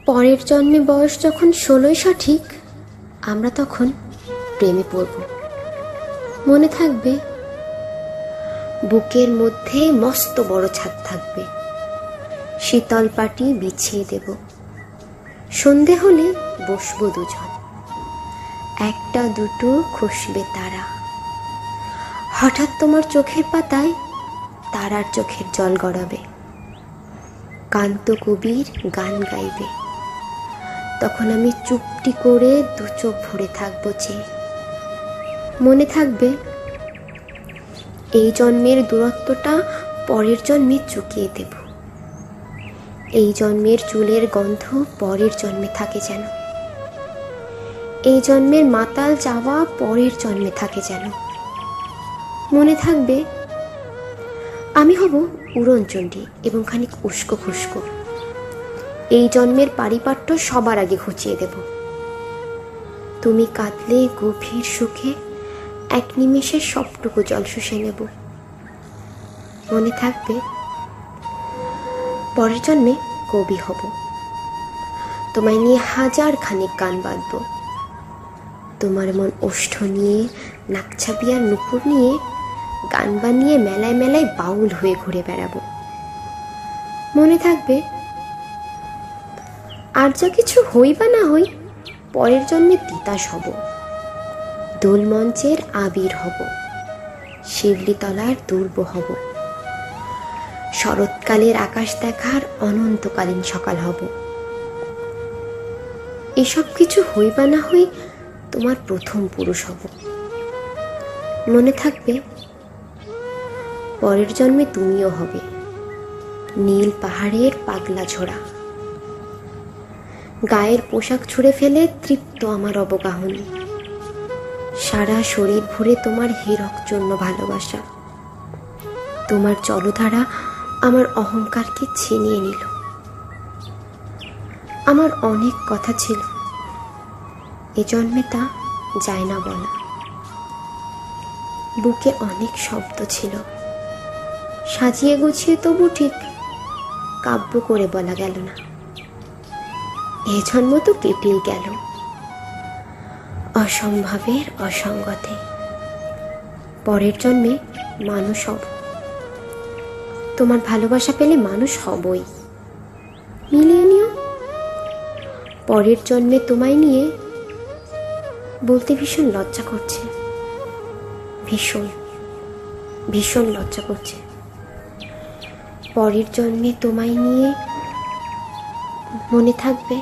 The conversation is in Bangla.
পরের জন্মে বয়স যখন 16 সঠিক, আমরা তখন প্রেমে পড়ব। মনে থাকবে, বুকের মধ্যে মস্ত বড় ছাদ থাকবে, শীতল পাটি বিছিয়ে দেব, সন্ধে হলে বসবো দুজন, একটা দুটো খসবে তারা, হঠাৎ তোমার চোখের পাতায় তারার চোখের জল গড়াবে, কান্ত কবির গান গাইবে, তখন আমি চুপটি করে দু চোখ ভরে থাকবো চেয়ে। মনে থাকবে, এই জন্মের দূরত্বটা পরের জন্মে চুকিয়ে দেব, এই জন্মের চুলের গন্ধ পরের জন্মে থাকে যেন, এই জন্মের মাতাল চাওয়া পরের জন্মে থাকে যেন। মনে থাকবে, আমি হব উড়নচণ্ডী এবং খানিক উস্কো খুস্কো, এই জন্মের পারিপাট্য সবার আগে ঘুচিয়ে দেব, তুমি কাঁদলে গভীর সুখে এক নিমেষে সবটুকু জল শুষে নেব। মনে থাকবে, পরের জন্মে কবি হব, তোমায় নিয়ে হাজার খানিক গান বাঁধব, তোমার মন ওষ্ঠ নিয়ে নাকছাবি আর নুপুর নিয়ে গান বানিয়ে মেলায় মেলায় বাউল হয়ে ঘুরে বেড়াবো। মনে থাকবে, আর যা কিছু হই বা না হই, পরের জন্মে তিতাস হব, দোলমঞ্চের আবির হব, শিউলিতলার দুর্ব হব, শরৎকালের আকাশ দেখার অনন্তকালীন সকাল হব। এসব কিছু হই বা না হই, তোমার প্রথম পুরুষ হব। মনে থাকবে, পরের জন্মে তুমিও হবে নীল পাহাড়ের পাগলা ঝোড়া, গায়ের পোশাক ছুঁড়ে ফেলে তৃপ্ত আমার অবগাহনী, সারা শরীর ভরে তোমার হীরক জন্য ভালোবাসা, তোমার জলধারা আমার অহংকারকে ছিনিয়ে নিল। আমার অনেক কথা ছিল, এ জন্মে তা যায় না বলা, বুকে অনেক শব্দ ছিল, সাজিয়ে গুছিয়ে তবু ঠিক কাব্য করে বলা গেল না। এ জন্ম তো কেটেই গেল অসম্ভবের অসঙ্গতে, পরের জন্মে মানুষ হব, তোমার ভালোবাসা পেলে মানুষ হবই। মিলিয়ে নিও, পরের জন্মে তোমায় নিয়ে বলতে ভীষণ লজ্জা করছে, ভীষণ ভীষণ লজ্জা করছে। পরের জন্মে তোমায় নিয়ে, মনে থাকবে।